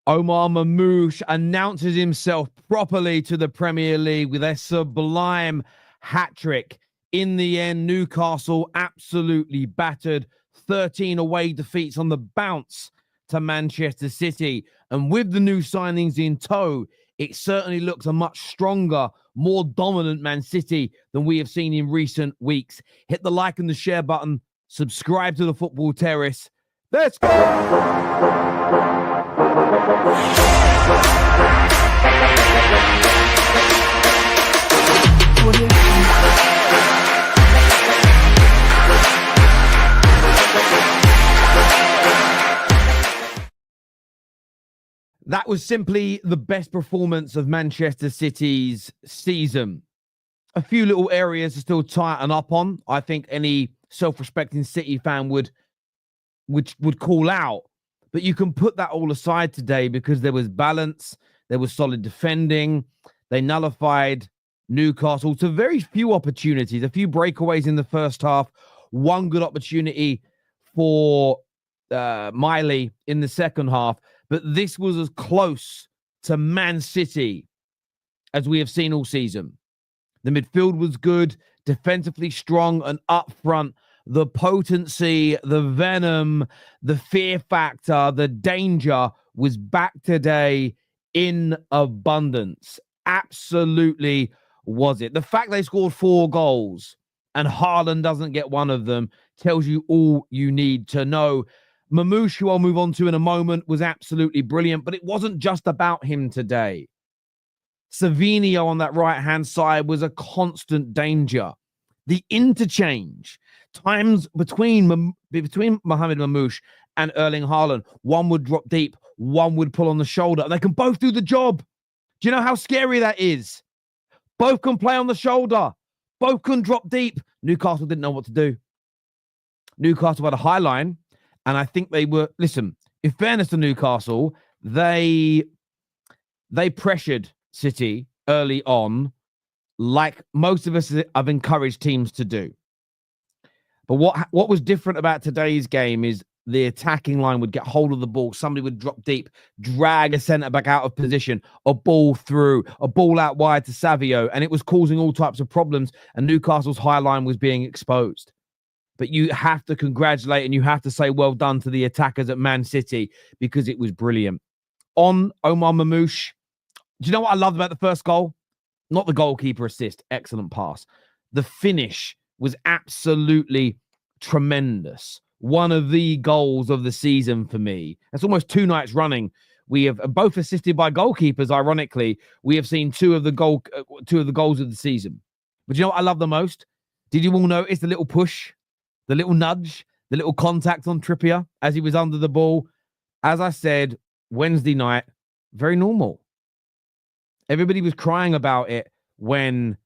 Omar Marmoush announces himself properly to the Premier League with a sublime hat-trick. In the end, Newcastle absolutely battered. 13 away defeats on the bounce to Manchester City. And with the new signings in tow, it certainly looks a much stronger, more dominant Man City than we have seen in recent weeks. Hit the like and the share button. Subscribe to the Football Terrace. Let's go! That was simply the best performance of Manchester City's season. A few little areas to still tighten up on. I think any self-respecting City fan would call out. But you can put that all aside today because there was balance, there was solid defending. They nullified Newcastle to very few opportunities, a few breakaways in the first half, one good opportunity for Miley in the second half. But this was as close to Man City as we have seen all season. The midfield was good, defensively strong, and up front, the potency, the venom, the fear factor, the danger was back today in abundance. Absolutely was it. The fact they scored 4 goals and Haaland doesn't get one of them tells you all you need to know. Marmoush, who I'll move on to in a moment, was absolutely brilliant, but it wasn't just about him today. Savinho on that right-hand side was a constant danger. The interchange, times between Mohamed Marmoush and Erling Haaland, one would drop deep, one would pull on the shoulder, and they can both do the job. Do you know how scary that is? Both can play on the shoulder. Both can drop deep. Newcastle didn't know what to do. Newcastle had a high line. And I think they were, listen, in fairness to Newcastle, they pressured City early on, like most of us have encouraged teams to do. But what was different about today's game is the attacking line would get hold of the ball. Somebody would drop deep, drag a centre-back out of position, a ball through, a ball out wide to Savio, and it was causing all types of problems, and Newcastle's high line was being exposed. But you have to congratulate and you have to say well done to the attackers at Man City because it was brilliant. On Omar Marmoush, do you know what I loved about the first goal? Not the goalkeeper assist, excellent pass. The finish was absolutely tremendous. One of the goals of the season for me. It's almost 2 nights running. We have both assisted by goalkeepers, ironically. We have seen two of the goals of the season. But you know what I love the most? Did you all notice the little push? The little nudge, the little contact on Trippier as he was under the ball. As I said, Wednesday night, very normal. Everybody was crying about it when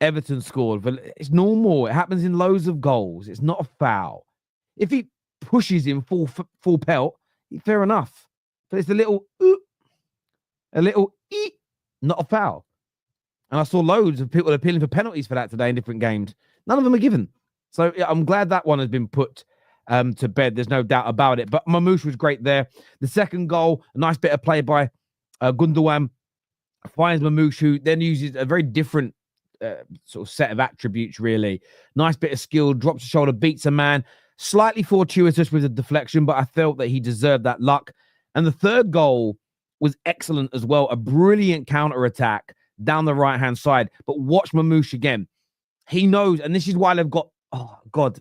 Everton scored. But it's normal. It happens in loads of goals. It's not a foul. If he pushes him full pelt, fair enough. But it's a little, not a foul. And I saw loads of people appealing for penalties for that today in different games. None of them are given. So yeah, I'm glad that one has been put to bed. There's no doubt about it. But Marmoush was great there. The second goal, a nice bit of play by Gundogan, finds Marmoush, who then uses a very different sort of set of attributes, really. Nice bit of skill, drops the shoulder, beats a man. Slightly fortuitous with a deflection, but I felt that he deserved that luck. And the third goal was excellent as well. A brilliant counter-attack down the right-hand side. But watch Marmoush again. He knows, and this is why they've got, oh, God,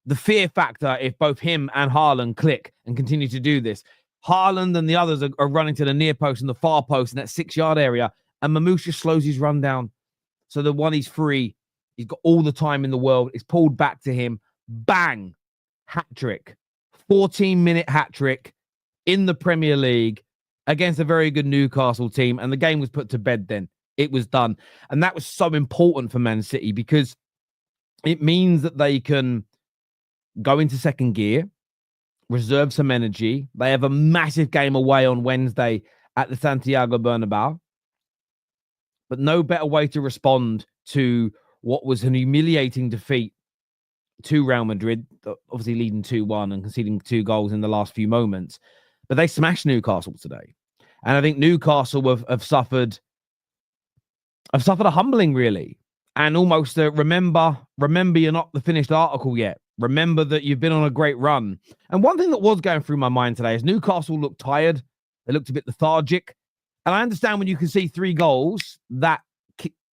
the fear factor if both him and Haaland click and continue to do this. Haaland and the others are running to the near post and the far post in that 6-yard area, and Marmoush just slows his run down. So the one he's free, he's got all the time in the world. It's pulled back to him. Bang! Hat-trick. 14-minute hat-trick in the Premier League against a very good Newcastle team, and the game was put to bed then. It was done. And that was so important for Man City because it means that they can go into second gear, reserve some energy. They have a massive game away on Wednesday at the Santiago Bernabeu. But no better way to respond to what was an humiliating defeat to Real Madrid, obviously leading 2-1 and conceding 2 goals in the last few moments. But they smashed Newcastle today. And I think Newcastle have suffered a humbling, really. And almost remember you're not the finished article yet. Remember that you've been on a great run. And one thing that was going through my mind today is Newcastle looked tired. They looked a bit lethargic. And I understand when you can see 3 goals, that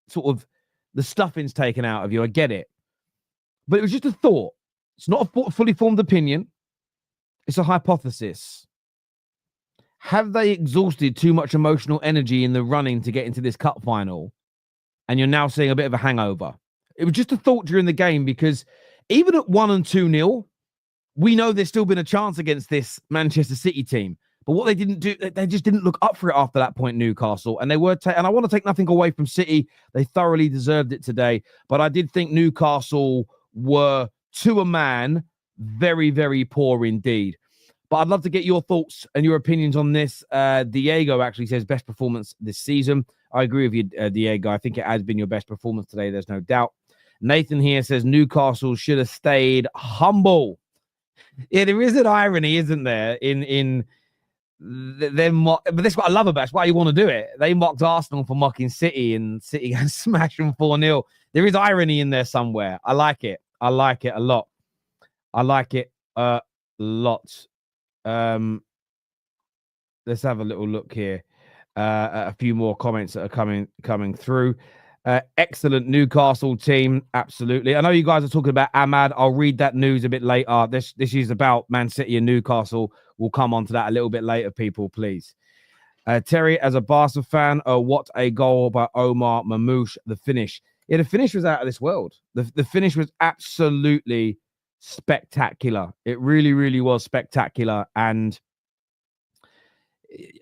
sort of the stuffing's taken out of you. I get it. But it was just a thought. It's not a fully formed opinion. It's a hypothesis. Have they exhausted too much emotional energy in the running to get into this cup final? And you're now seeing a bit of a hangover. It was just a thought during the game, because even at 1 and 2-0, we know there's still been a chance against this Manchester City team. But what they didn't do, they just didn't look up for it after that point, Newcastle. And they were, and I want to take nothing away from City. They thoroughly deserved it today. But I did think Newcastle were, to a man, very, very poor indeed. But I'd love to get your thoughts and your opinions on this. Diego actually says best performance this season. I agree with you, Diego. I think it has been your best performance today. There's no doubt. Nathan here says Newcastle should have stayed humble. Yeah, there is an irony, isn't there, in them? But that's what I love about it. That's why you want to do it. They mocked Arsenal for mocking City, and City can smash them 4-0. There is irony in there somewhere. I like it. I like it a lot. I like it a lot. Let's have a little look here. A few more comments that are coming through. Excellent Newcastle team, absolutely. I know you guys are talking about Ahmad. I'll read that news a bit later. This is about Man City and Newcastle. We'll come on to that a little bit later, people, please. Terry, as a Barca fan, what a goal by Omar Marmoush. The finish. Yeah, the finish was out of this world. The finish was absolutely spectacular. It really, really was spectacular. And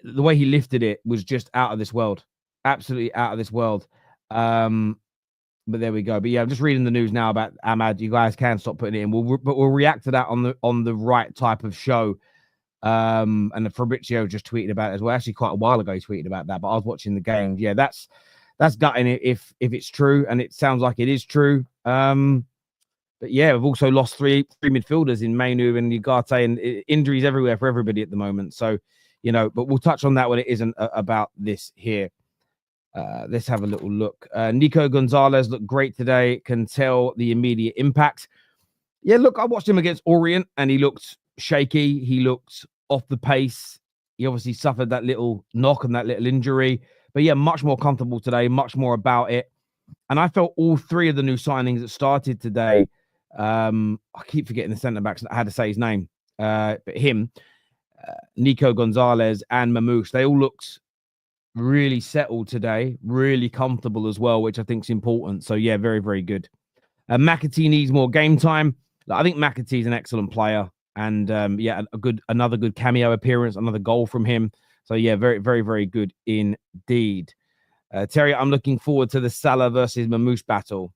the way he lifted it was just out of this world. Absolutely out of this world. But there we go. But yeah, I'm just reading the news now about Ahmad. You guys can stop putting it in. We'll react to that on the right type of show. And Fabrizio just tweeted about it as well. Actually, quite a while ago, he tweeted about that. But I was watching the game. Yeah, that's gutting it if it's true, and it sounds like it is true. But yeah, we've also lost three midfielders in Mainu and Ugarte, and injuries everywhere for everybody at the moment. So, but we'll touch on that when it isn't about this here. Let's have a little look. Nico Gonzalez looked great today. Can tell the immediate impact. Yeah, look, I watched him against Orient, and he looked shaky. He looked off the pace. He obviously suffered that little knock and that little injury. But yeah, much more comfortable today, much more about it. And I felt all 3 of the new signings that started today. I keep forgetting the centre backs. I had to say his name. But him, Nico Gonzalez and Marmoush, they all looked really settled today, really comfortable as well, which I think is important. So yeah, very, very good. McAtee needs more game time. I think McAtee's an excellent player, and yeah, another good cameo appearance, another goal from him. So yeah, very, very, very good indeed. Terry, I'm looking forward to the Salah versus Marmoush battle.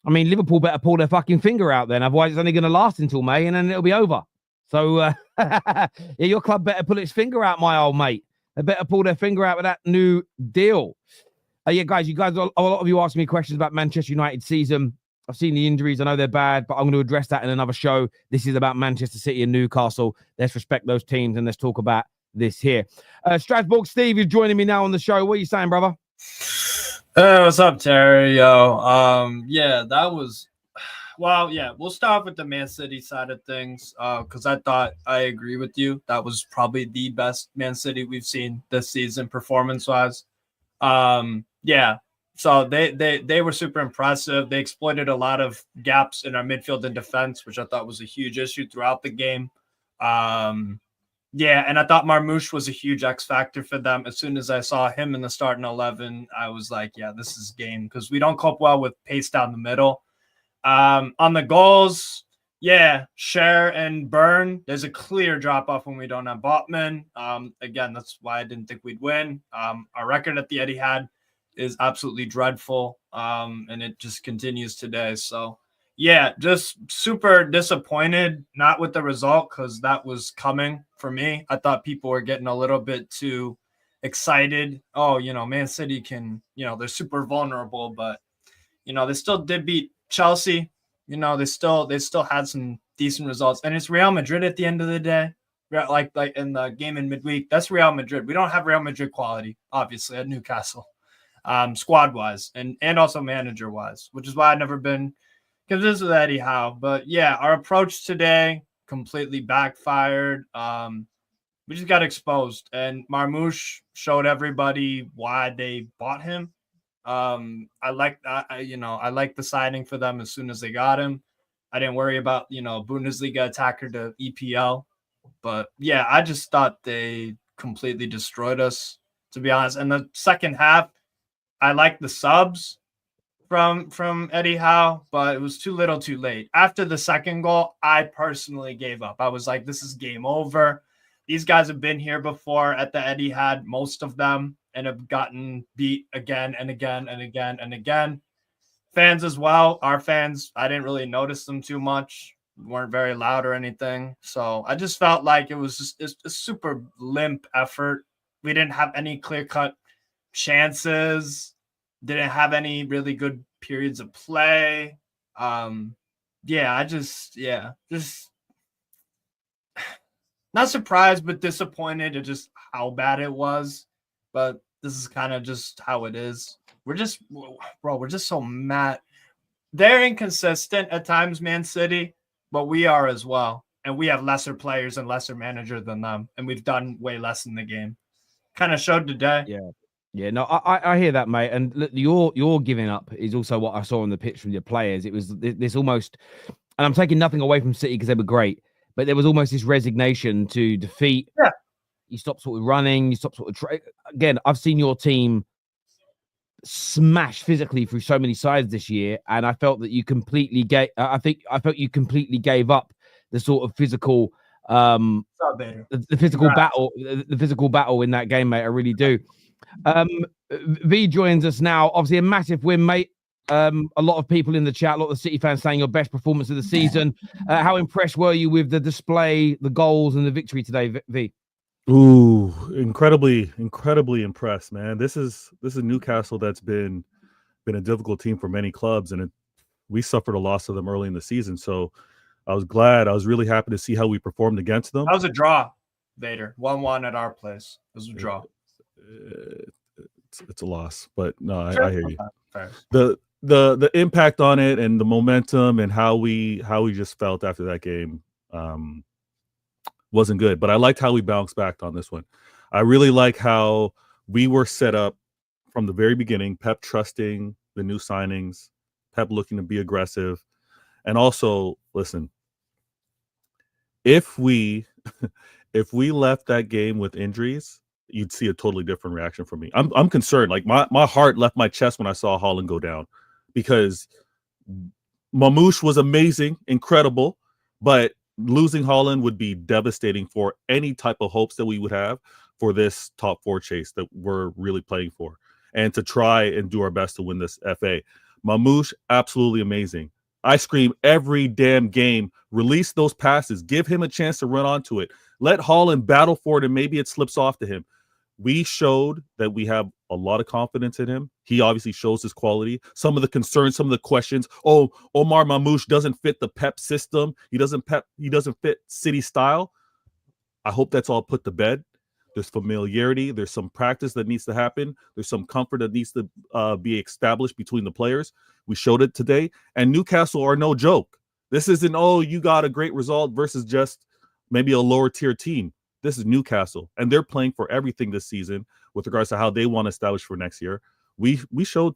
I mean, Liverpool better pull their fucking finger out then, otherwise it's only going to last until May, and then it'll be over. So yeah, your club better pull its finger out, my old mate. They better pull their finger out with that new deal. Yeah, guys, a lot of you asked me questions about Manchester United season. I've seen the injuries. I know they're bad, but I'm going to address that in another show. This is about Manchester City and Newcastle. Let's respect those teams, and let's talk about this here. Strasbourg Steve is joining me now on the show. What are you saying, brother? Hey, what's up, Terry? Yo, yeah, that was... Well, yeah, we'll start with the Man City side of things because I agree with you. That was probably the best Man City we've seen this season performance-wise. Yeah, so they were super impressive. They exploited a lot of gaps in our midfield and defense, which I thought was a huge issue throughout the game. Yeah, and I thought Marmoush was a huge X factor for them. As soon as I saw him in the starting 11, I was like, yeah, this is game, because we don't cope well with pace down the middle. On the goals, yeah, Cher and Byrne, there's a clear drop-off when we don't have Botman. Again, that's why I didn't think we'd win. Our record at the Etihad is absolutely dreadful, and it just continues today. So, yeah, just super disappointed, not with the result, because that was coming for me. I thought people were getting a little bit too excited. Oh, Man City can, they're super vulnerable, but, they still did beat Chelsea. They still had some decent results. And it's Real Madrid at the end of the day. like in the game in midweek, that's Real Madrid. We don't have Real Madrid quality, obviously, at Newcastle, squad wise and also manager wise, which is why I've never been convinced with Eddie Howe. But yeah, our approach today completely backfired. We just got exposed, and Marmoush showed everybody why they bought him. I like the signing for them as soon as they got him. I didn't worry about, Bundesliga attacker to EPL. But yeah, I just thought they completely destroyed us, to be honest. And the second half, I liked the subs from Eddie Howe, but it was too little too late. After the second goal, I personally gave up. I was like, this is game over. These guys have been here before at the Eddie had, most of them, and have gotten beat again and again and again and again. Fans as well. Our fans, I didn't really notice them too much. Weren't very loud or anything. So I just felt like it was just a super limp effort. We didn't have any clear-cut chances. Didn't have any really good periods of play. Just not surprised, but disappointed at just how bad it was. But this is kind of just how it is. We're just so mad. They're inconsistent at times, Man City, but we are as well. And we have lesser players and lesser manager than them. And we've done way less in the game. Kind of showed today. Yeah. Yeah, no, I hear that, mate. And look, your giving up is also what I saw on the pitch from your players. It was this almost, and I'm taking nothing away from City because they were great, but there was almost this resignation to defeat. Yeah. You stop sort of running. You stop sort of again. I've seen your team smash physically through so many sides this year, and I felt that you completely gave. I felt you completely gave up the sort of physical, the physical battle, the physical battle in that game, mate. I really do. V joins us now. Obviously, a massive win, mate. A lot of people in the chat, a lot of the City fans saying your best performance of the season. How impressed were you with the display, the goals, and the victory today, V? Ooh, incredibly impressed, man. This is Newcastle that's been a difficult team for many clubs, and we suffered a loss of them early in the season. So I was really happy to see how we performed against them. That was a draw, Vader. 1-1 at our place. It was a draw. It's a loss, but no, I hear you. Fair. The impact on it and the momentum and how we just felt after that game wasn't good. But I liked how we bounced back on this one. I really like how we were set up from the very beginning. Pep trusting the new signings, Pep looking to be aggressive, and also listen. If we left that game with injuries, you'd see a totally different reaction from me. I'm concerned. Like my heart left my chest when I saw Haaland go down, because Marmoush was amazing, incredible, but losing Haaland would be devastating for any type of hopes that we would have for this top four chase that we're really playing for, and to try and do our best to win this FA. Marmoush, absolutely amazing. I scream every damn game, release those passes, give him a chance to run onto it. Let Haaland battle for it, and maybe it slips off to him. We showed that we have a lot of confidence in him. He obviously shows his quality. Some of the concerns, some of the questions. Oh, Omar Marmoush doesn't fit the Pep system. He doesn't fit City style. I hope that's all put to bed. There's familiarity. There's some practice that needs to happen. There's some comfort that needs to be established between the players. We showed it today. And Newcastle are no joke. This isn't, oh, you got a great result versus just maybe a lower tier team. This is Newcastle, and they're playing for everything this season with regards to how they want to establish for next year. We showed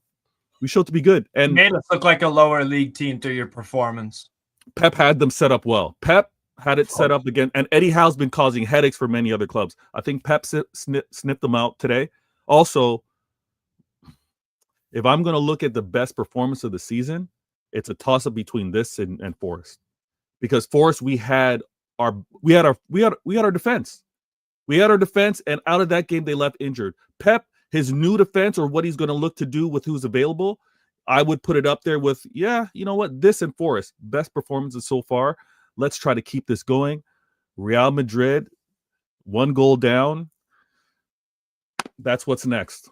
to be good, and made us look like a lower league team through your performance. Pep had them set up well. Pep had it set up again, and Eddie Howe's been causing headaches for many other clubs. I think Pep snipped them out today. Also, if I'm going to look at the best performance of the season, it's a toss-up between this and Forest, because Forest we had our defense. We had our defense, and out of that game, they left injured. Pep, his new defense, or what he's going to look to do with who's available, I would put it up there with, yeah, you know what? This and Forest, best performances so far. Let's try to keep this going. Real Madrid, 1 goal down. That's what's next.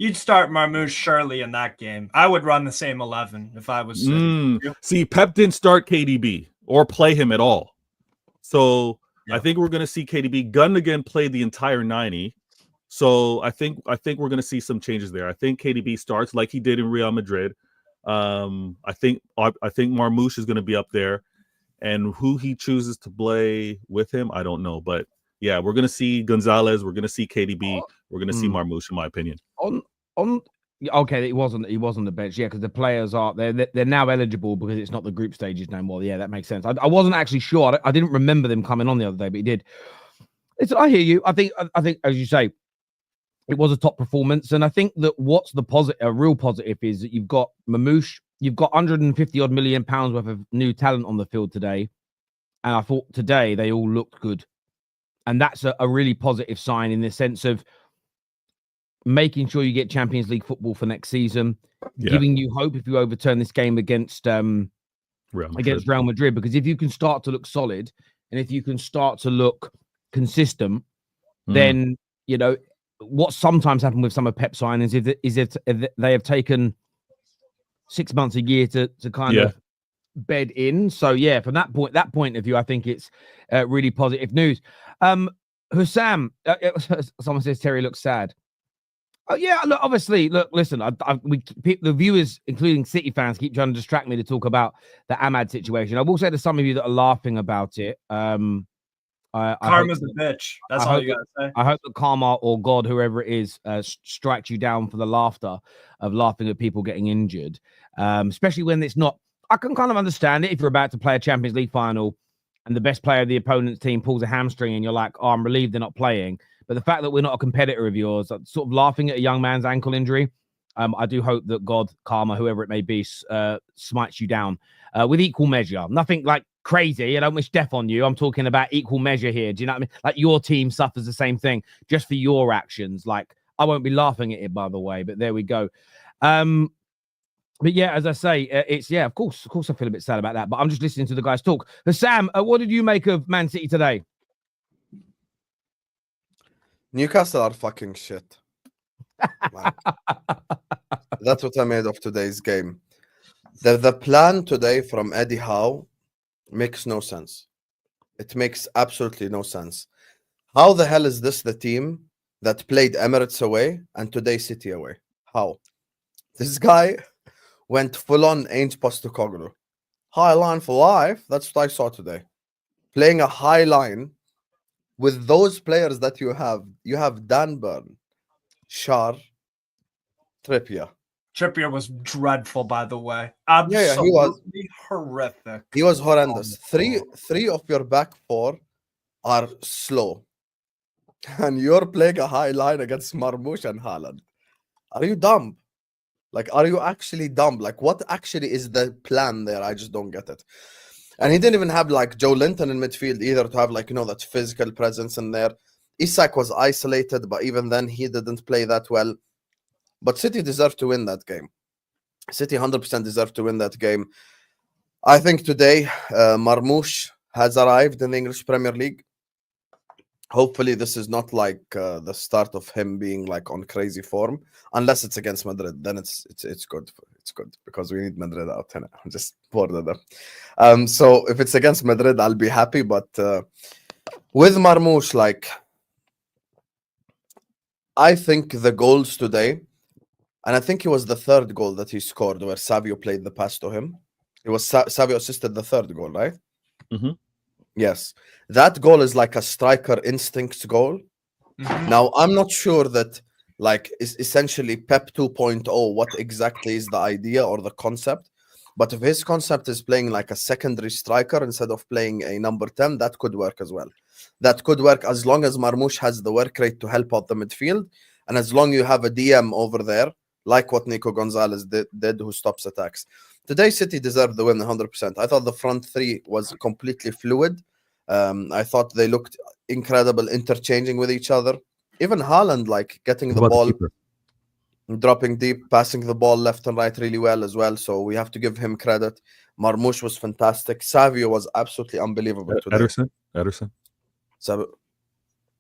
You'd start Marmoush surely in that game. I would run the same 11 if I was. See, Pep didn't start KDB or play him at all. So Yeah. I think we're going to see KDB. Gundogan played the entire 90. So I think we're going to see some changes there. I think KDB starts like he did in Real Madrid. I think Marmoush is going to be up there, and who he chooses to play with him, I don't know. But yeah, we're going to see Gonzalez. We're going to see KDB. We're going to see Marmoush, in my opinion. Okay, he was on the bench, yeah, because the players are they're now eligible because it's not the group stages no more. Yeah, that makes sense. I wasn't actually sure. I didn't remember them coming on the other day, but he did. I hear you. I think as you say, it was a top performance, and I think that what's a real positive is that you've got Marmoush, you've got 150 odd million pounds worth of new talent on the field today, and I thought today they all looked good, and that's a really positive sign in the sense of making sure you get Champions League football for next season, giving you hope if you overturn this game against Real Madrid, because if you can start to look solid and if you can start to look consistent, then you know what sometimes happens with some of Pep signings is if they have taken 6 months, a year to kind of bed in. So yeah, from that point of view, I think it's really positive news. Husam, someone says Terry looks sad. Oh yeah, look, obviously, listen, the viewers, including City fans, keep trying to distract me to talk about the Ahmad situation. I will say to some of you that are laughing about it, Karma's a bitch. That's all you gotta say. I hope that karma or God, whoever it is, strikes you down for the laughter of laughing at people getting injured, especially when it's not. I can kind of understand it if you're about to play a Champions League final and the best player of the opponent's team pulls a hamstring and you're like, oh, I'm relieved they're not playing. But the fact that we're not a competitor of yours, sort of laughing at a young man's ankle injury, I do hope that God, karma, whoever it may be, smites you down with equal measure. Nothing like crazy. I don't wish death on you. I'm talking about equal measure here. Do you know what I mean? Like your team suffers the same thing just for your actions. Like I won't be laughing at it, by the way, but there we go. But yeah, as I say, of course I feel a bit sad about that, but I'm just listening to the guys talk. Sam, what did you make of Man City today? Newcastle are fucking shit. That's what I made of today's game. The plan today from Eddie Howe makes no sense. It makes absolutely no sense. How the hell is this the team that played Emirates away and today City away? How? This guy went full-on Ainge Postecoglou. High line for life. That's what I saw today. Playing a high line with those players that you have. You have Dan Burn, Shar, Trippier. Trippier was dreadful, by the way. He was horrific. He was horrendous. Three of your back four are slow. And you're playing a high line against Marmoush and Haaland. Are you dumb? Like, are you actually dumb? Like, what actually is the plan there? I just don't get it. And he didn't even have, like, Joe Linton in midfield either to have, like, that physical presence in there. Isak was isolated, but even then he didn't play that well. But City deserved to win that game. City 100% deserved to win that game. I think today Marmoush has arrived in the English Premier League. Hopefully this is not like the start of him being like on crazy form, unless it's against Madrid. Then it's good. It's good because we need Madrid out. And I'm just bored of them. So if it's against Madrid, I'll be happy. But with Marmoush, like, I think the goals today, and I think it was the third goal that he scored where Savio played the pass to him. It was Savio assisted the third goal, right? Mm-hmm. Yes. That goal is like a striker instincts goal. Mm-hmm. Now, I'm not sure that, like, is essentially Pep 2.0, what exactly is the idea or the concept. But if his concept is playing like a secondary striker instead of playing a number 10, that could work as well. That could work as long as Marmoush has the work rate to help out the midfield. And as long as you have a DM over there, like what Nico Gonzalez did who stops attacks. Today, City deserved the win 100%. I thought the front three was completely fluid. I thought they looked incredible, interchanging with each other. Even Haaland, like, getting the ball, dropping deep, passing the ball left and right really well as well. So we have to give him credit. Marmoush was fantastic. Savio was absolutely unbelievable today. Ederson. So,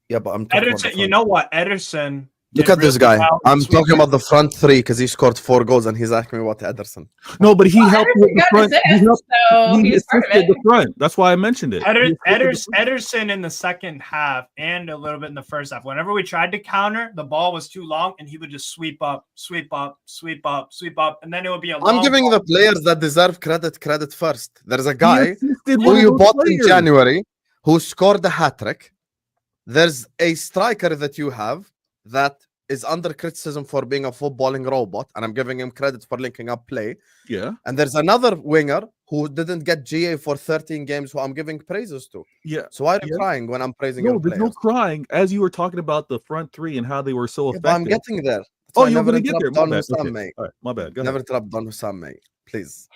yeah, but I'm talking Ederson. You know what? Ederson Look did at this really guy. well. I'm Sweet talking guy. about the front three because he scored 4 goals and he's asking me about Ederson. No, but he helped with the Ederson got front. assists, so He he's part of assisted it. the front. That's why I mentioned it. He assisted the front. Ederson in the second half and a little bit in the first half. Whenever we tried to counter, the ball was too long, and he would just sweep up, and then it would be a long I'm giving ball. the players that deserve credit first. There's a He guy assisted who one of you those bought players. in January who scored a hat-trick. There's a striker that you have that is under criticism for being a footballing robot, and I'm giving him credit for linking up play. Yeah, And there's another winger who didn't get GA for 13 games who I'm giving praises to. yeah. So why are you Yeah. crying when I'm praising No, your there's players? no crying. As you were talking about the front three and how they were so Yeah, but I'm effective. getting there. That's Oh, why I you're never going to get there. interrupt My Don bad. Hussam, Okay. mate. All right, my bad. Go Never ahead. interrupt Don Hussam, mate. Please.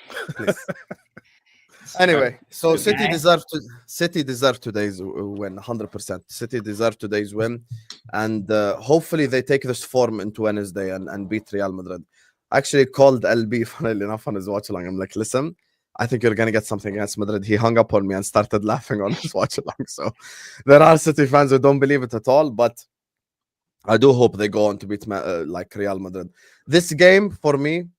Anyway, so Good City guy. deserve today's win 100%. City deserve today's win, and hopefully they take this form into Wednesday and beat Real Madrid. I actually called LB funnily enough on his watch along. I'm like, listen, I think you're gonna get something against Madrid. He hung up on me and started laughing on his watch along. So there are City fans who don't believe it at all, but I do hope they go on to beat like Real Madrid. This game for me,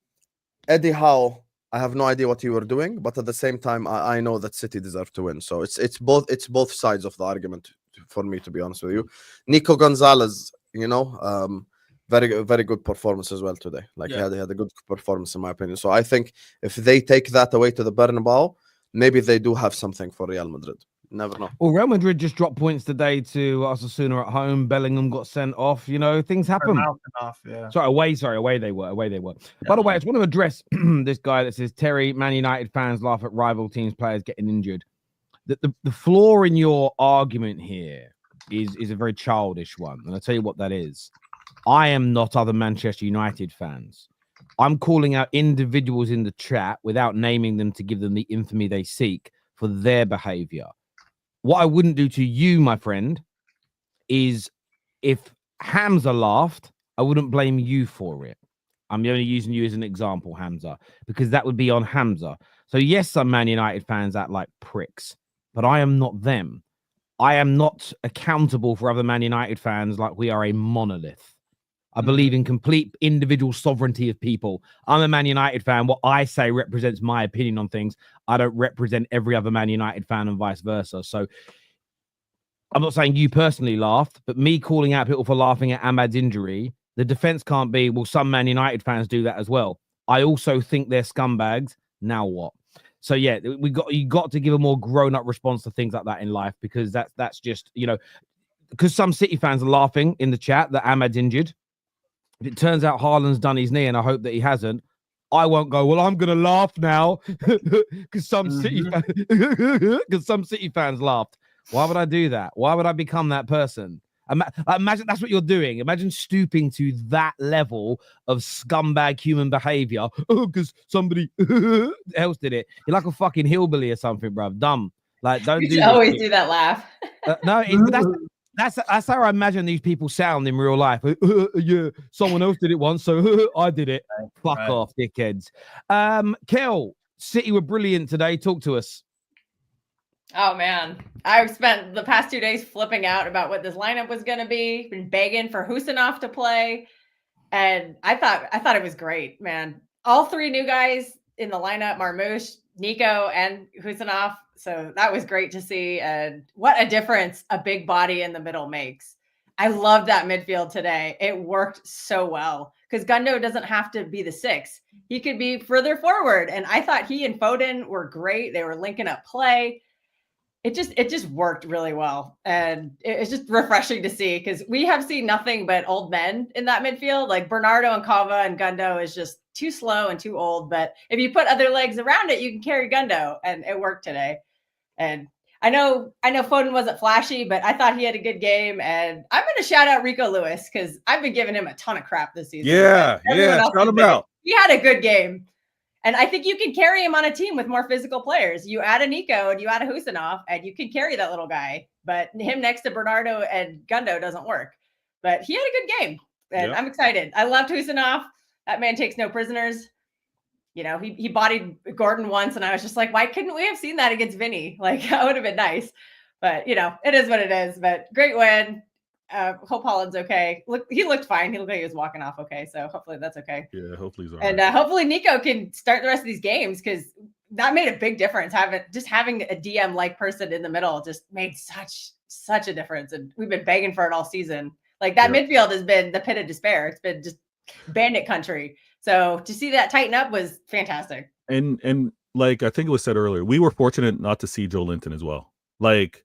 Eddie Howe, I have no idea what you were doing, but at the same time, I know that City deserve to win. So it's both sides of the argument for me, to be honest with you. Nico Gonzalez, very good performance as well today. Like Yeah. he had a good performance in my opinion. So I think if they take that away to the Bernabeu, maybe they do have something for Real Madrid. Never know. Well, Real Madrid just dropped points today to Osasuna at home. Bellingham got sent off. Things happen. Off, yeah. Away they were. By the way, I just want to address this guy that says, Terry, Man United fans laugh at rival teams' players getting injured. The flaw in your argument here is a very childish one. And I'll tell you what that is. I am not other Manchester United fans. I'm calling out individuals in the chat without naming them to give them the infamy they seek for their behavior. What I wouldn't do to you, my friend, is if Hamza laughed, I wouldn't blame you for it. I'm only using you as an example, Hamza, because that would be on Hamza. So yes, some Man United fans act like pricks, but I am not them. I am not accountable for other Man United fans like we are a monolith. I believe in complete individual sovereignty of people. I'm a Man United fan. What I say represents my opinion on things. I don't represent every other Man United fan and vice versa. So I'm not saying you personally laughed, but me calling out people for laughing at Ahmad's injury, the defense can't be, well, some Man United fans do that as well. I also think they're scumbags. Now what? So yeah, you got to give a more grown-up response to things like that in life, because that's just, because some City fans are laughing in the chat that Ahmad's injured. If it turns out Haaland's done his knee, and I hope that he hasn't, I won't go, well, I'm going to laugh now because some City fans laughed. Why would I do that? Why would I become that person? Imagine that's what you're doing. Imagine stooping to that level of scumbag human behavior because somebody else did it. You're like a fucking hillbilly or something, bruv. Dumb. Like, don't You do should this always shit. do that laugh. No, that's how I imagine these people sound in real life. Yeah, someone else did it once, so I did it. Fuck off, dickheads. Kel, City were brilliant today. Talk to us. Oh man, I've spent the past 2 days flipping out about what this lineup was going to be. Been begging for Husam to play, and I thought it was great, man. All 3 new guys in the lineup: Marmoush, Nico, and Husam. So that was great to see, and what a difference a big body in the middle makes. I loved that midfield today. It worked so well because Gundo doesn't have to be the 6; he could be further forward, and I thought he and Foden were great. They were linking up play. It just worked really well, and it's just refreshing to see because we have seen nothing but old men in that midfield. Like Bernardo and Kava and Gundo is just too slow and too old. But if you put other legs around it, you can carry Gundo, and it worked today. And I know Foden wasn't flashy, but I thought he had a good game. And I'm going to shout out Rico Lewis because I've been giving him a ton of crap this season. Yeah, shout him out. He had a good game. And I think you can carry him on a team with more physical players. You add a Nico and you add a Husam, and you can carry that little guy. But him next to Bernardo and Gundo doesn't work. But he had a good game, and I'm excited. I loved Husam. That man takes no prisoners. He bodied Gordon once, and I was just like, why couldn't we have seen that against Vinny? Like, that would have been nice. But, it is what it is. But great win. Hope Holland's okay. He looked fine. He looked like he was walking off okay. So hopefully that's okay. Yeah, hopefully he's all And right. hopefully Nico can start the rest of these games because that made a big difference. Having a DM like person in the middle just made such a difference. And we've been begging for it all season. Like that midfield has been the pit of despair. It's been just bandit country. So to see that tighten up was fantastic. And like I think it was said earlier, we were fortunate not to see Joe Linton as well. Like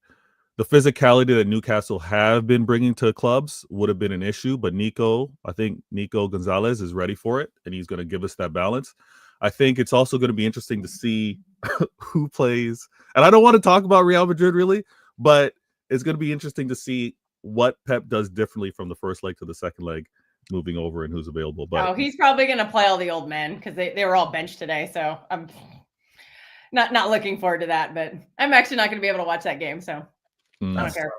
the physicality that Newcastle have been bringing to clubs would have been an issue, but I think Nico Gonzalez is ready for it, and he's going to give us that balance. I think it's also going to be interesting to see who plays. And I don't want to talk about Real Madrid really, but it's going to be interesting to see what Pep does differently from the first leg to the second leg, moving over and who's available. But he's probably going to play all the old men because they were all benched today. So I'm not looking forward to that, but I'm actually not going to be able to watch that game. So I don't care.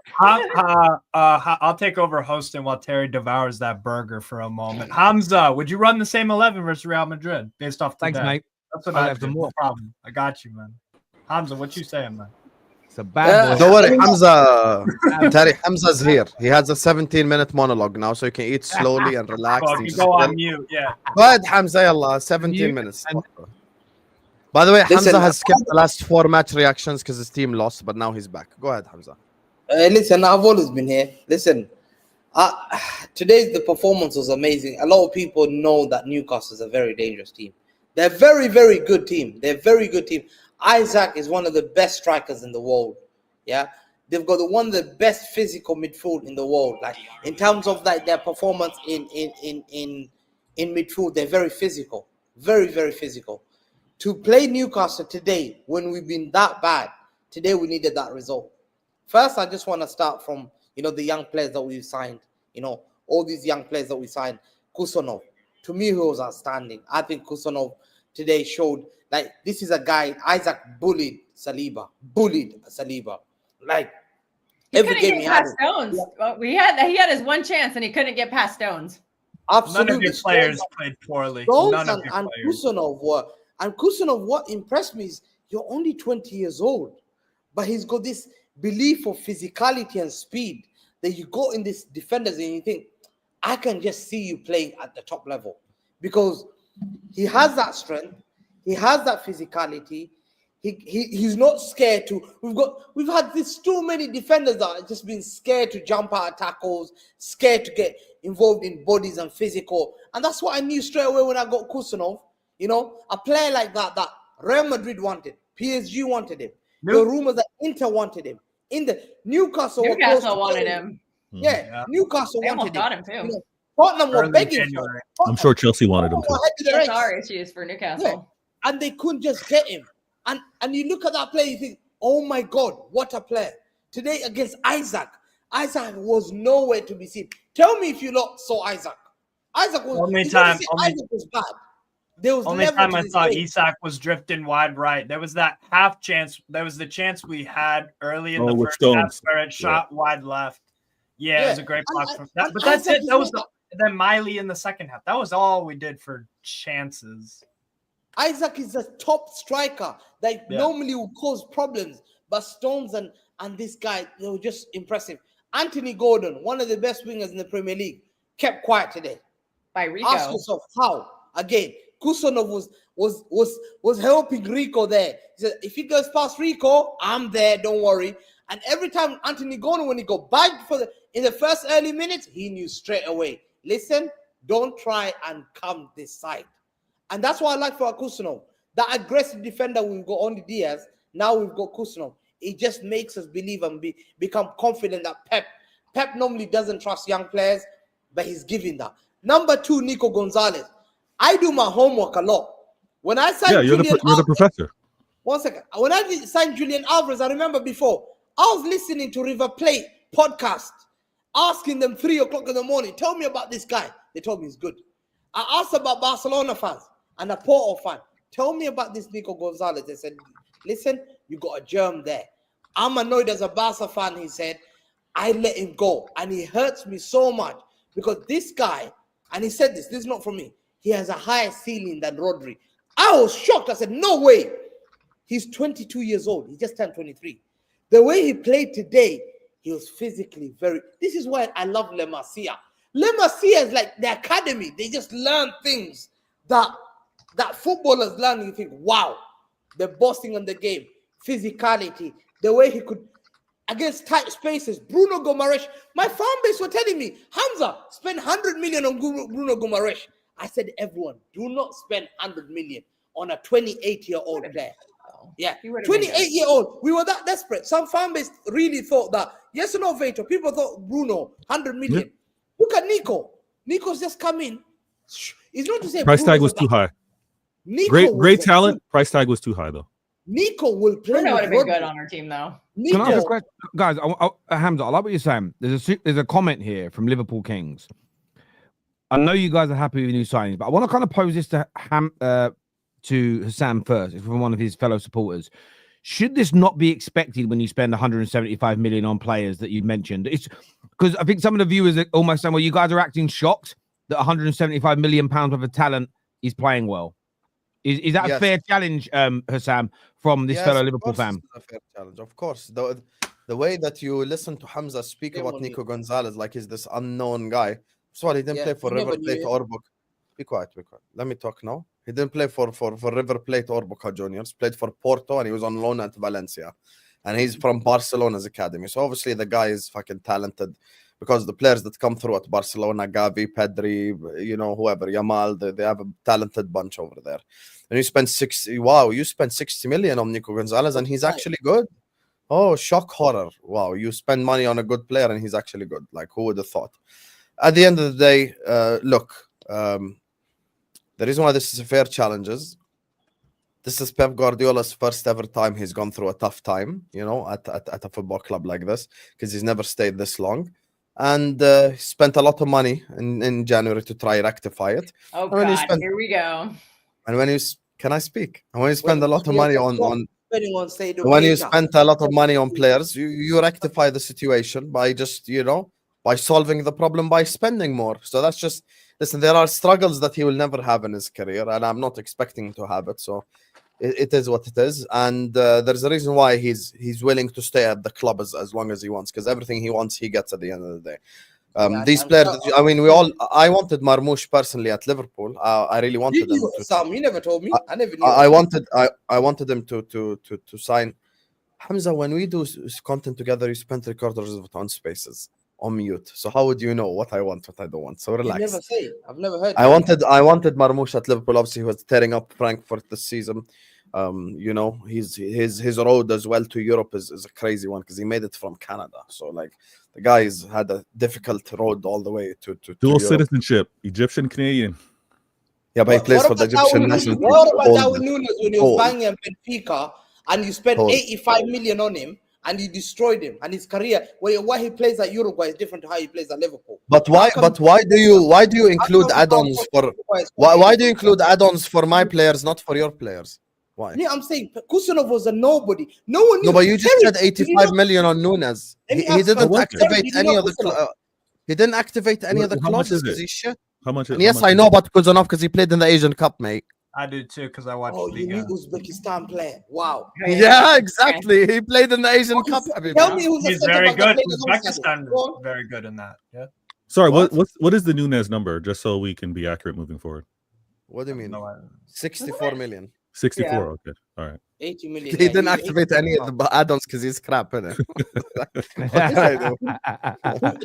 I'll take over hosting while Terry devours that burger for a moment. Hamza, would you run the same 11 versus Real Madrid based off today? Thanks, mate. That's what I have. No problem. I got you, man. Hamza, what you saying, man? It's a bad boy. Don't worry, Hamza's here. He has a 17-minute monologue now, so you can eat slowly and relax. Well, and you just go on chill. mute, yeah. Go ahead, Hamza, yallah, 17 minutes. By the way, Hamza has skipped the last 4 match reactions because his team lost, but now he's back. Go ahead, Hamza. Listen, I've always been here. Listen, the performance was amazing. A lot of people know that Newcastle is a very dangerous team. They're a very, very good team. They're a very good team. Isaac is one of the best strikers in the world. Yeah, they've got one of the best physical midfield in the world. Like in terms of like their performance in midfield, they're very physical, very, very physical. To play Newcastle today, when we've been that bad, today we needed that result. First, I just want to start from, the young players that we've signed. All these young players that we signed. Kusanov, to me, he was outstanding. I think Kusanov today showed, like, this is a guy, Isaac bullied Saliba. Like, every game he had. Stones. Well, he had his one chance and he couldn't get past Stones. Absolutely. None of your players played poorly. Stones and Kusanov were. And Kusanov, what impressed me is you're only 20 years old, but he's got this belief of physicality and speed that you go in these defenders and you think, I can just see you playing at the top level because he has that strength, he has that physicality. He's not scared to. We've had this too many defenders that have just been scared to jump out of tackles, scared to get involved in bodies and physical, and that's what I knew straight away when I got Kusanov. A player like that Real Madrid wanted, PSG wanted him. The rumors that Inter wanted him. Newcastle wanted him. Yeah, Newcastle wanted him too. Tottenham were begging for him. I'm sure Chelsea wanted him too. PSR issues for Newcastle. Yeah. And they couldn't just get him. And you look at that player, you think, oh my God, what a player. Today against Isaac was nowhere to be seen. Tell me if you saw Isaac. Isaac was Isaac was bad. Only time I thought Isak was drifting wide right. There was that half chance. There was the chance we had early in the first half where it shot wide left. Yeah, it was a great block from that. But that's it. That was then Miley in the second half. That was all we did for chances. Isaac is a top striker that normally would cause problems. But Stones and this guy, they were just impressive. Anthony Gordon, one of the best wingers in the Premier League, kept quiet today. By Rico. Ask yourself how. Again, Kusanov was helping Rico there. He said, if he goes past Rico, I'm there, don't worry. And every time Anthony Gordon, when he got bagged in the first early minutes, he knew straight away, listen, don't try and come this side. And that's what I like for Kusanov. That aggressive defender we've got on the Diaz, now we've got Kusanov. It just makes us believe and become confident that Pep normally doesn't trust young players, but he's giving that. Number 2, Nico Gonzalez. I do my homework a lot. When I signed you're the professor. One second. When I signed Julian Alvarez, I remember before, I was listening to River Plate podcast, asking them 3 o'clock in the morning, tell me about this guy. They told me he's good. I asked about Barcelona fans and a Porto fan. Tell me about this Nico Gonzalez. They said, listen, you got a germ there. I'm annoyed as a Barca fan, he said. I let him go. And he hurts me so much because this guy, and he said this is not from me, he has a higher ceiling than Rodri. I was shocked. I said, no way. He's 22 years old. He just turned 23. The way he played today, He was physically very. This is why I love Le Masia. Le Masia is like the academy. They just learn things that footballers learn. You think, wow, the bossing on the game, physicality, the way he could against tight spaces. Bruno Gomaresh. My fan base were telling me, Hamza, spend 100 million on Bruno Gomaresh. I said, everyone, do not spend 100 million on a 28-year-old player. Yeah, 28-year-old. We were that desperate. Some fan base really thought that. Yes or no, Vato? People thought Bruno, 100 million. Yep. Look at Nico. Nico's just come in. It's not to say Price tag Bruno's was too high. Nico Great talent. Price tag was too high though. Nico will play. Bruno would with have been Rodri. good on our team, though. Can I ask a Nico, question? Guys, Hamza, I like what you're saying. There's a comment here from Liverpool Kings. I know you guys are happy with new signings, but I want to kind of pose this to Husam first, from one of his fellow supporters. Should this not be expected when you spend 175 million on players that you mentioned? It's because I think some of the viewers are almost saying, well, you guys are acting shocked that 175 million pounds worth of talent is playing well. Is that a fair challenge, Husam, from this fellow Liverpool fan? A fair challenge, of course. The way that you listen to Hamza speak about Nico Gonzalez like he's this unknown guy. Sorry, he didn't play for River Plate or Boca. Be quiet. Let me talk now. He didn't play for River Plate or Boca Juniors. Played for Porto and he was on loan at Valencia. And he's from Barcelona's academy. So obviously the guy is fucking talented because the players that come through at Barcelona, Gavi, Pedri, whoever, Yamal, they have a talented bunch over there. And you spend 60 million on Nico Gonzalez and he's actually good. Oh, shock horror. Wow, you spend money on a good player and he's actually good. Like, who would have thought? At the end of the day, the reason why this is a fair challenge is this is Pep Guardiola's first ever time he's gone through a tough time, at a football club like this, because he's never stayed this long. And he spent a lot of money in January to try rectify it. Oh, God, here we go. And when can I speak? And when you spend a lot of money on when you spend a lot of money on players, you rectify the situation by just, by solving the problem by spending more. So that's just, listen, there are struggles that he will never have in his career, and I'm not expecting him to have it. So it is what it is. And there's a reason why he's willing to stay at the club as long as he wants, because everything he wants, he gets at the end of the day. These players, I wanted Marmoush personally at Liverpool. I really wanted him to. Sam, you never told me. I never knew. I wanted him to sign. Hamza, when we do content together, you spend 3/4 of it on spaces, on mute. So how would you know what I want, what I don't want? So relax. You never say. I've never heard. I wanted Marmoush at Liverpool. Obviously, he was tearing up Frankfurt this season. His road as well to Europe is a crazy one because he made it from Canada. So like the guys had a difficult road all the way to dual Europe. citizenship, Egyptian Canadian. Yeah, but he plays for the Egyptian national team. What about Darwin Nunes when he was banging at Benfica and you spent 85 million on him and you destroyed him and his career? Why he plays at Uruguay is different to how he plays at Liverpool. But why do you include add-ons for why do you include add-ons for my players, not for your players? Why? Yeah, I'm saying Kusanov was a nobody. No one knew. No, but you just said 85 million on Nunes. He didn't activate any of the. He didn't activate any of the clauses because he's shit. How much? Yes, I know about Kusanov because he played in the Asian Cup, mate. I do too because I watched. Oh, you need Uzbekistan player. Wow. Yeah, exactly. He played in the Asian Cup. Tell me who's He's very good. Uzbekistan very good in that. Yeah. Sorry, what is the Nunes number? Just so we can be accurate moving forward. What do you mean? 64 million. 64. Yeah. Okay. All right. 80 million. He didn't activate any of the add-ons because he's crap, innit?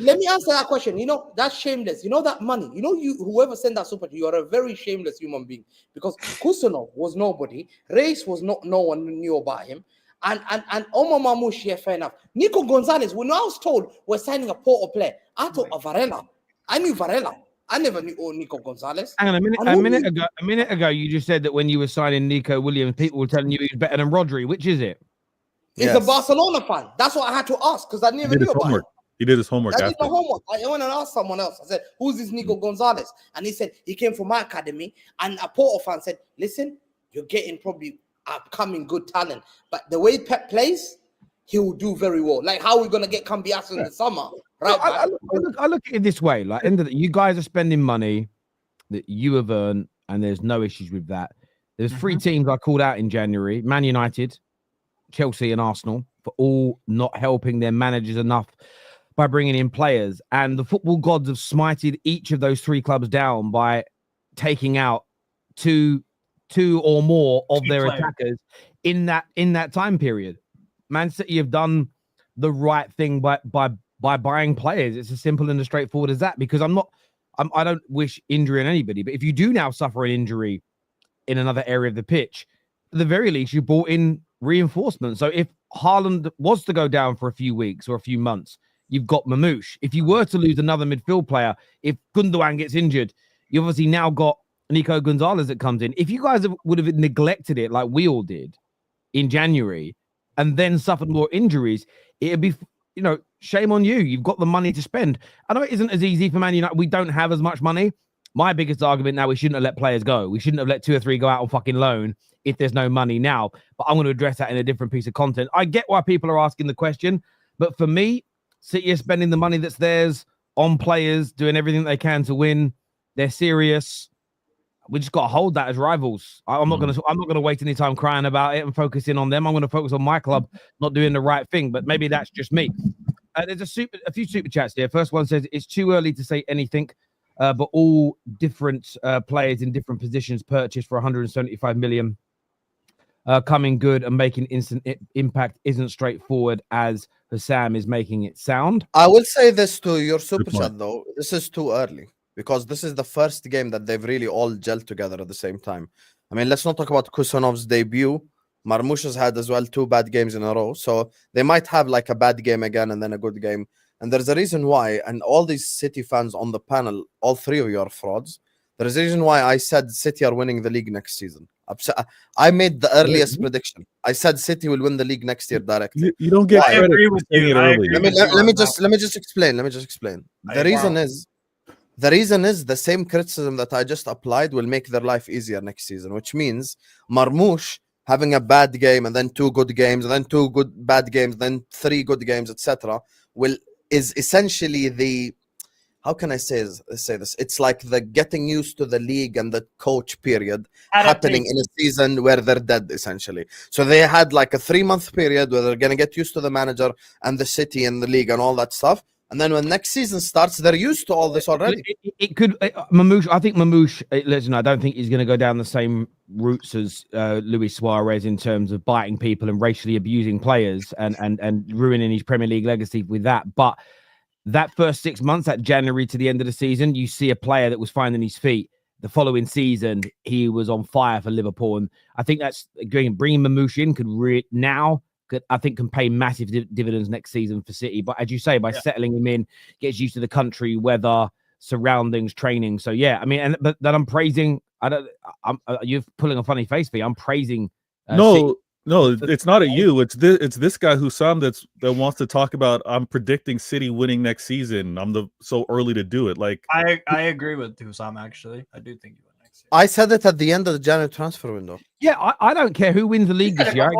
Let me answer that question. That's shameless. That money. Whoever sent that super, you are a very shameless human being because Kusanov was nobody. Reis was no one knew about him. And Omar Marmoush, yeah, fair enough. Nico Gonzalez, when I was told we're signing a Porto player, I thought of Varela. I knew Varela. I never knew Nico Gonzalez. Hang on a minute ago, you just said that when you were signing Nico Williams, people were telling you he was better than Rodri. Which is it? He's a Barcelona fan. That's what I had to ask because I never knew about him. He did his homework. I did my homework. I went and asked someone else. I said, "Who's this Nico Gonzalez?" And he said he came from my academy. And a Porto fan said, "Listen, you're getting probably upcoming good talent, but the way Pep plays, he will do very well. Like how we're gonna get Cambiasso in the summer." Right, I look at it this way: like, you guys are spending money that you have earned, and there's no issues with that. There's three teams I called out in January: Man United, Chelsea, and Arsenal. for all not helping their managers enough by bringing in players. And the football gods have smited each of those three clubs down by taking out two or more of Key their players. attackers in that time period. Man City have done the right thing by buying players. It's as simple and as straightforward as that, because I don't wish injury on anybody, but if you do now suffer an injury in another area of the pitch, at the very least, you brought in reinforcements. So if Haaland was to go down for a few weeks or a few months, you've got Marmoush. If you were to lose another midfield player, if Gundogan gets injured, you've obviously now got Nico Gonzalez that comes in. If you guys would have neglected it like we all did in January and then suffered more injuries, it'd be, shame on you. You've got the money to spend. I know it isn't as easy for Man United. We don't have as much money. My biggest argument now, we shouldn't have let players go. We shouldn't have let 2 or 3 go out on fucking loan if there's no money now. But I'm going to address that in a different piece of content. I get why people are asking the question, but for me, City are spending the money that's theirs on players, doing everything they can to win. They're serious. We just got to hold that as rivals. I'm not going to waste any time crying about it and focusing on them. I'm going to focus on my club not doing the right thing. But maybe that's just me. There's a few super chats here. First one says it's too early to say anything, but all different players in different positions purchased for 175 million. Coming good and making instant impact isn't straightforward as Husam is making it sound. I will say this to your super chat though. This is too early because this is the first game that they've really all gelled together at the same time. I mean, let's not talk about Kusanov's debut. Marmoush has had as well 2 bad games in a row. So they might have like a bad game again and then a good game. And there's a reason why. And all these City fans on the panel, all 3 of you are frauds. There's a reason why I said City are winning the league next season. I made the earliest prediction. I said City will win the league next year directly. You don't get credit for saying it early. Let me just explain. The reason is the same criticism that I just applied will make their life easier next season, which means Marmoush having a bad game and then 2 good games and then 2 bad games, then 3 good games, etc. is essentially the, how can I say this? It's like the getting used to the league and the coach period happening in a season where they're dead, essentially. So they had like a 3-month period where they're going to get used to the manager and the city and the league and all that stuff. And then when next season starts, they're used to all this already. It could, Marmoush, I think Marmoush, listen, I don't think he's going to go down the same routes as Luis Suarez in terms of biting people and racially abusing players and ruining his Premier League legacy with that. But that first 6 months, that January to the end of the season, you see a player that was finding his feet. The following season, he was on fire for Liverpool. And I think that's bringing Marmoush in can pay massive dividends next season for City. But as you say, by settling him in, gets used to the country, weather, surroundings, training. So yeah, I mean, but that I'm praising. You're pulling a funny face for me. I'm praising. No, it's not at you. It's this guy Husam that wants to talk about. I'm predicting City winning next season. I'm so early to do it. Like I agree with Husam. Actually, I do think you win next year. I said it at the end of the January transfer window. Yeah, I don't care who wins the league this year.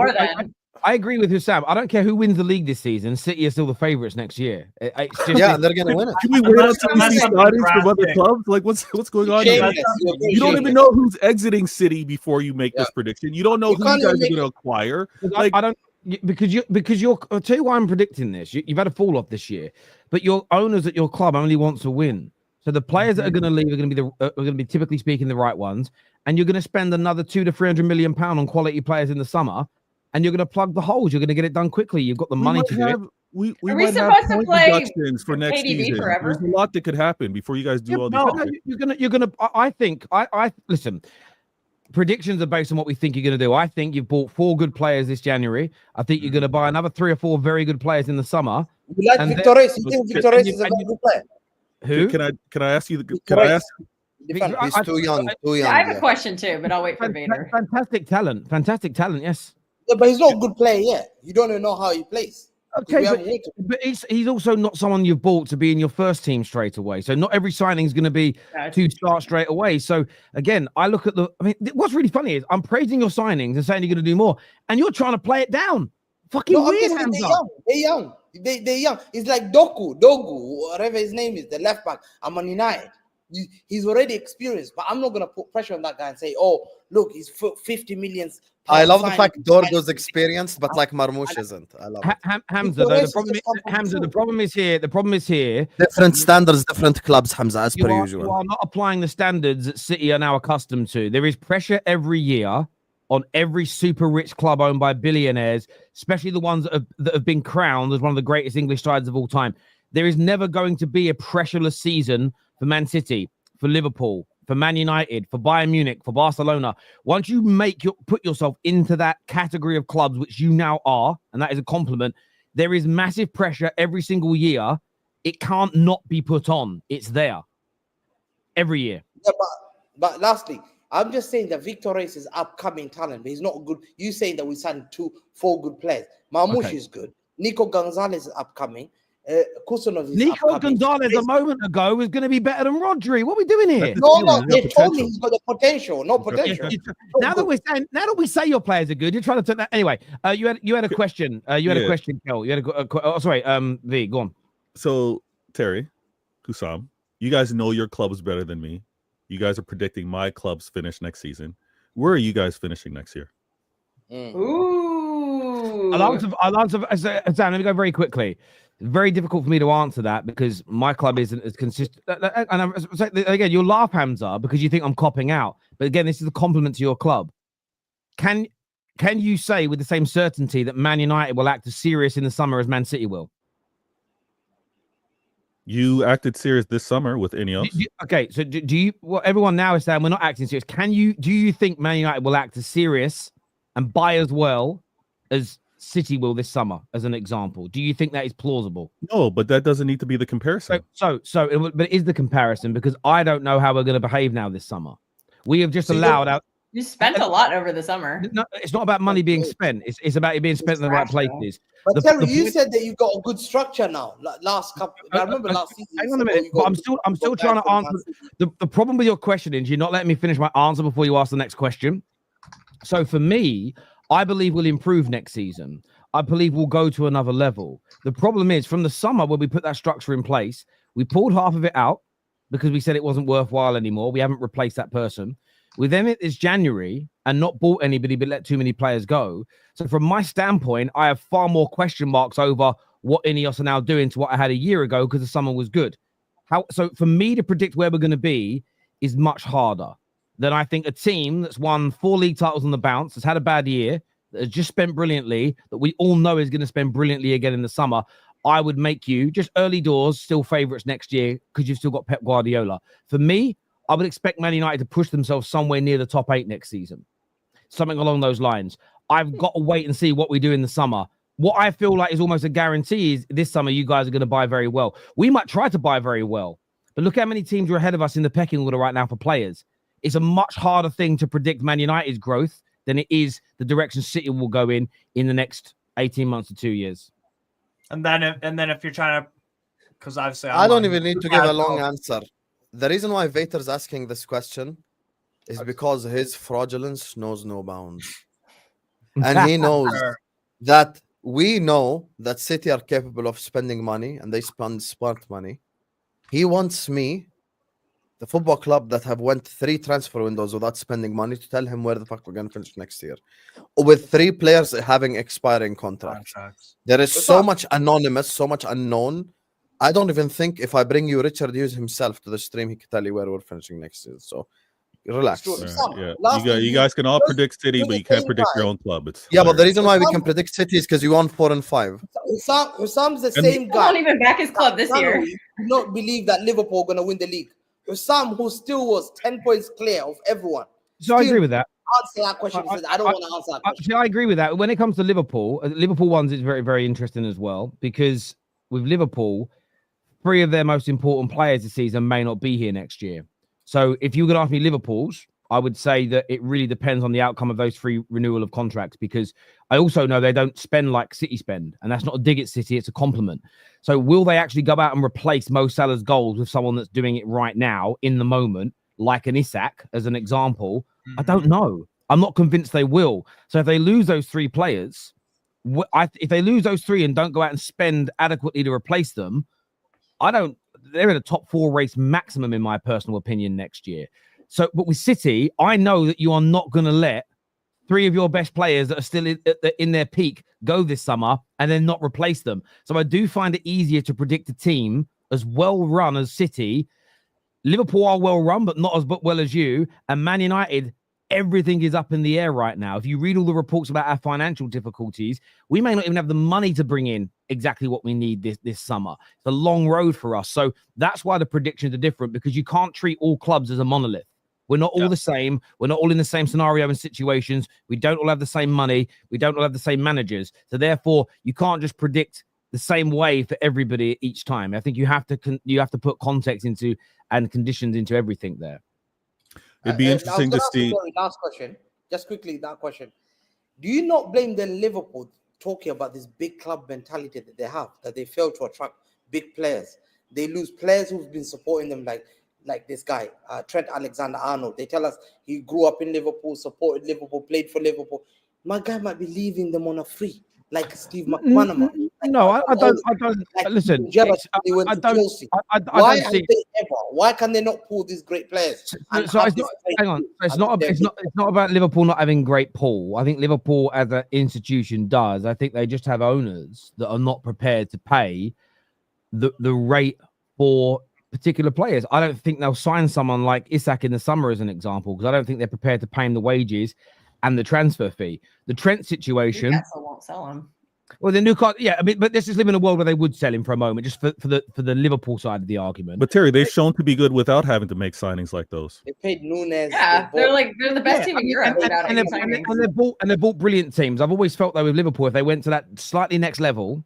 I agree with Husam. I don't care who wins the league this season. City are still the favourites next year. It's just, they're going to win it. Can we wait until we see signings from other clubs? Like, what's going on here? You don't even know who's exiting City before you make this prediction. You don't know who you guys are going to acquire. Like, I don't because you're. I'll tell you why I'm predicting this. You've had a fall off this year, but your owners at your club only want to win. So the players that are going to leave are going to be typically speaking the right ones, and you're going to spend another £200 to £300 million on quality players in the summer. And you're going to plug the holes. You're going to get it done quickly. You've got the money to do it. We Are might supposed have to point play deductions for next KDB season. forever? There's a lot that could happen before you guys do all these. You're gonna. I think. I listen. Predictions are based on what we think you're going to do. I think you've bought 4 good players this January. I think you're going to buy another 3 or 4 very good players in the summer. You like Victor Reis? You think Victor Reis is a good player? Who? Can I ask you? Can I ask? He's too young. I have a question too, but I'll wait for Vader. Fantastic talent. Yes. Yeah, but he's not a good player yet. You don't even know how he plays. Okay, but he's also not someone you've bought to be in your first team straight away. So not every signing is going to be to start straight away. So again, I look at what's really funny is I'm praising your signings and saying you're going to do more, and you're trying to play it down. Fucking weird, Hamza. They're young. It's like Dogu, whatever his name is, the left back. I'm on United. He's already experienced. But I'm not gonna put pressure on that guy and say, "Oh, look, he's 50 million." I love the fact signing. Dorgo's experienced, but like Marmoush isn't. I love it. Hamza, though, the problem is here. The problem is here. Different standards, different clubs, Hamza, as per You usual. are not applying the standards that City are now accustomed to. There is pressure every year on every super rich club owned by billionaires, especially the ones that have been crowned as one of the greatest English sides of all time. There is never going to be a pressureless season for Man City, for Liverpool, for Man United, for Bayern Munich, for Barcelona. Once you put yourself into that category of clubs, which you now are, and that is a compliment, there is massive pressure every single year. It can't not be put on. It's there every year. Yeah, but lastly, I'm just saying that Victor Reis is upcoming talent, but he's not good. You saying that we signed 4 good players. Marmoush is good. Nico Gonzalez is upcoming. Kusanov is Nico upcoming. Gonzalez a moment ago was going to be better than Rodri. What are we doing here? No, they told me he's got the potential. No potential. Now that we say your players are good, you're trying to turn that anyway. You had a question. You had a question, Kel. You had sorry, V, go on. So Terry, Husam, you guys know your club is better than me. You guys are predicting my club's finish next season. Where are you guys finishing next year? Ooh. I'll answer. Sam, let me go very quickly. It's very difficult for me to answer that because my club isn't as consistent. And again, you'll laugh, Hamza, because you think I'm copping out. But again, this is a compliment to your club. Can you say with the same certainty that Man United will act as serious in the summer as Man City will? You acted serious this summer with Ineos. Okay, so do you? Well, everyone now is saying we're not acting serious. Do you think Man United will act as serious and buy as well as City will this summer, as an example? Do you think that is plausible? No, but that doesn't need to be the comparison. But it is the comparison because I don't know how we're going to behave now this summer. We have just allowed out. You spent a lot over the summer. No, it's not about money being spent. It's about it being spent in the right places. But Terry, you said that you've got a good structure now. Last couple, I remember last season. Hang on a minute, but I'm still trying to answer. The problem with your question is you're not letting me finish my answer before you ask the next question. So for me, I believe we'll improve next season. I believe we'll go to another level. The problem is from the summer when we put that structure in place, we pulled half of it out because we said it wasn't worthwhile anymore. We haven't replaced that person. We then hit this January and not bought anybody, but let too many players go. So from my standpoint, I have far more question marks over what Ineos are now doing to what I had a year ago because the summer was good. So for me to predict where we're going to be is much harder than I think a team that's won 4 league titles on the bounce, has had a bad year, that has just spent brilliantly, that we all know is going to spend brilliantly again in the summer. I would make you just early doors still favourites next year because you've still got Pep Guardiola. For me, I would expect Man United to push themselves somewhere near the top 8 next season. Something along those lines. I've got to wait and see what we do in the summer. What I feel like is almost a guarantee is this summer you guys are going to buy very well. We might try to buy very well, but look how many teams are ahead of us in the pecking order right now for players. It's a much harder thing to predict Man United's growth than it is the direction City will go in the next 18 months to 2 years. And then if you're trying to, because obviously I don't even need to give a long answer. The reason why Vater's asking this question is because his fraudulence knows no bounds. And he knows that we know that City are capable of spending money and they spend smart money. He wants me, the football club that have went 3 transfer windows without spending money, to tell him where the fuck we're going to finish next year. With 3 players having expiring contracts. There is so much anonymous, so much unknown. I don't even think if I bring you Richard Hughes himself to the stream, he could tell you where we're finishing next season. So relax. Yeah. You guys can all predict City, but you can't predict your own club. It's but the reason why we can predict City is because you won 4 and 5. Husam's the same guy. Won't even back his club this year. Do not believe that Liverpool are going to win the league. Husam, who still was 10 points clear of everyone. So I agree with that. Answer that question. I don't want to answer that question. I agree with that. When it comes to Liverpool ones is very, very interesting as well, because with Liverpool, 3 of their most important players this season may not be here next year. So if you could ask me Liverpool's, I would say that it really depends on the outcome of those 3 renewal of contracts, because I also know they don't spend like City spend, and that's not a dig at City, it's a compliment. So will they actually go out and replace Mo Salah's goals with someone that's doing it right now in the moment, like an Isak as an example? I don't know. I'm not convinced they will. So if they lose those 3 players, if they lose those 3 and don't go out and spend adequately to replace them, they're in a top 4 race maximum, in my personal opinion, next year. So, but with City, I know that you are not going to let 3 of your best players that are still in their peak go this summer and then not replace them. So I do find it easier to predict a team as well run as City. Liverpool are well run, but not as well as you. And Man United, everything is up in the air right now. If you read all the reports about our financial difficulties, we may not even have the money to bring in exactly what we need this summer. It's a long road for us. So that's why the predictions are different, because you can't treat all clubs as a monolith. We're not all the same. We're not all in the same scenario and situations. We don't all have the same money. We don't all have the same managers. So therefore, you can't just predict the same way for everybody each time. I think you have to put context into and conditions into everything there. It'd be interesting to see. Last question, just quickly, that question. Do you not blame the Liverpool talking about this big club mentality that they have, that they fail to attract big players? They lose players who've been supporting them, like this guy, Trent Alexander-Arnold. They tell us he grew up in Liverpool, supported Liverpool, played for Liverpool. My guy might be leaving them on a free, like Steve McManaman. No, I don't. Like listen, why can they not pull these great players? So hang on. It's not about Liverpool not having great pull. I think Liverpool as an institution does. I think they just have owners that are not prepared to pay the rate for particular players. I don't think they'll sign someone like Isak in the summer as an example, because I don't think they're prepared to pay him the wages and the transfer fee. The Trent situation. Newcastle won't sell him. Well, the Newcastle, yeah. I mean, but let's just live in a world where they would sell him for a moment, just for the Liverpool side of the argument. But Terry, they've shown to be good without having to make signings like those. They paid Nunes. Yeah, they're the best team in Europe. And they bought brilliant teams. I've always felt though with Liverpool, if they went to that slightly next level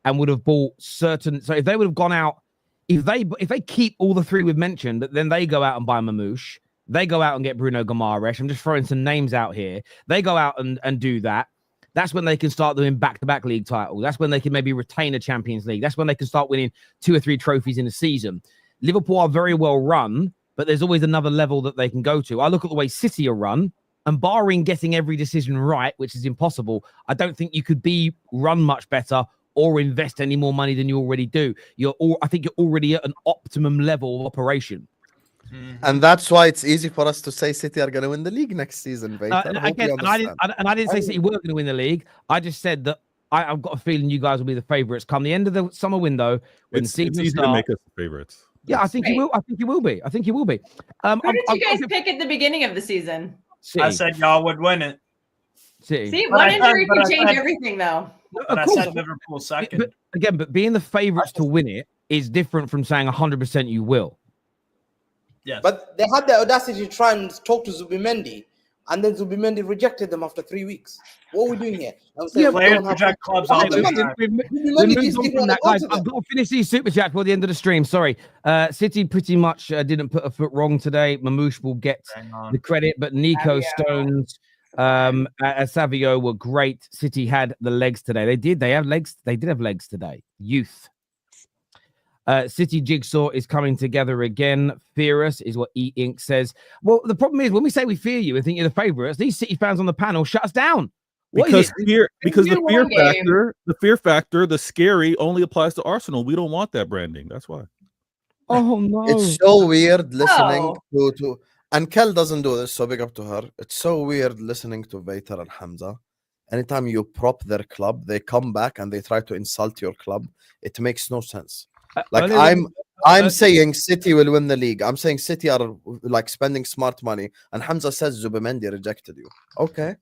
and would have bought certain, so if they would have gone out, if they keep all the 3 we've mentioned, but then they go out and buy Marmoush, they go out and get Bruno Guimaraes. I'm just throwing some names out here. They go out and do that. That's when they can start doing back-to-back league titles. That's when they can maybe retain a Champions League. That's when they can start winning 2 or 3 trophies in a season. Liverpool are very well run, but there's always another level that they can go to. I look at the way City are run, and barring getting every decision right, which is impossible, I don't think you could be run much better or invest any more money than you already do. I think you're already at an optimum level of operation. And that's why it's easy for us to say City are going to win the league next season. I didn't say City were going to win the league. I just said that I've got a feeling you guys will be the favourites come the end of the summer window when the season starts. It's easy to make us the favourites. Yeah, I think you will. I think you will be. Who did you guys pick at the beginning of the season? City. I said y'all would win it. City. See, one injury can change everything, though. But I said Liverpool second. But being the favourites to win it is different from saying 100% you will. Yes. But they had the audacity to try and talk to Zubimendi, and then Zubimendi rejected them after 3 weeks. What are we doing here? Players reject clubs all the time. I've got to finish these super chats before the end of the stream. Sorry. City pretty much didn't put a foot wrong today. Mamouche will get the credit, but Nico, Stones, Savio were great. City had the legs today. They did have legs. They did have legs today. Youth. City Jigsaw is coming together again. Fear us is what E-Ink says. Well, the problem is when we say we fear you and think you're the favourites, these City fans on the panel shut us down. Because the fear factor, the scary only applies to Arsenal. We don't want that branding. That's why. Oh no. It's so weird listening to and Kel doesn't do this, so big up to her. It's so weird listening to Vater and Hamza. Anytime you prop their club, they come back and they try to insult your club. It makes no sense. Like I'm saying City will win the league. I'm saying City are like spending smart money, and Hamza says Zubimendi rejected you. Okay.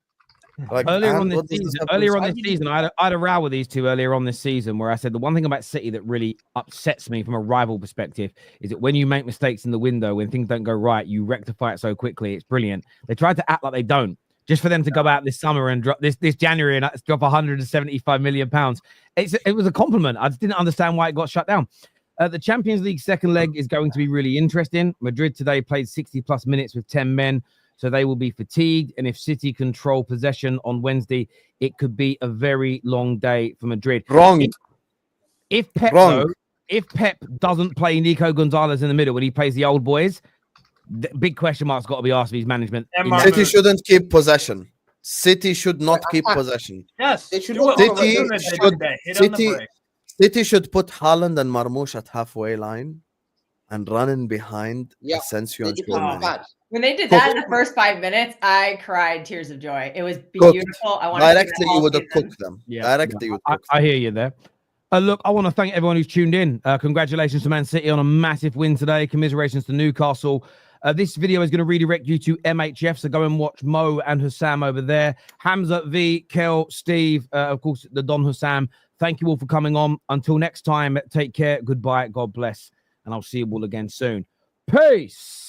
Like, earlier on this season, I had a row with these two earlier on this season where I said the one thing about City that really upsets me from a rival perspective is that when you make mistakes in the window, when things don't go right, you rectify it so quickly. It's brilliant. They tried to act like they don't. Just for them to go out this summer and drop this January and drop 175 million pounds. It was a compliment. I just didn't understand why it got shut down. The Champions League second leg is going to be really interesting. Madrid today played 60 plus minutes with 10 men, so they will be fatigued. And if City control possession on Wednesday, it could be a very long day for Madrid. Wrong. If Pep doesn't play Nico Gonzalez in the middle when he plays the old boys, the big question mark's got to be asked of his management. City shouldn't keep possession. City should not keep possession. Yes, they should. City should put Haaland and Marmoush at halfway line and running behind Yeah, Asensio they and defend Tchouaméni. bad. When they did that in the first 5 minutes, I cried tears of joy. It was Cooked. beautiful. I want to see that Directly, you all would have season. cooked them. Yeah, Directly, you would cook I hear you there. Look, I want to thank everyone who's tuned in. Congratulations to Man City on a massive win today. Commiserations to Newcastle. This video is going to redirect you to MHF, so go and watch Mo and Husam over there. Hamza, V, Kel, Steve, of course, the Don Husam. Thank you all for coming on. Until next time, take care. Goodbye. God bless. And I'll see you all again soon. Peace.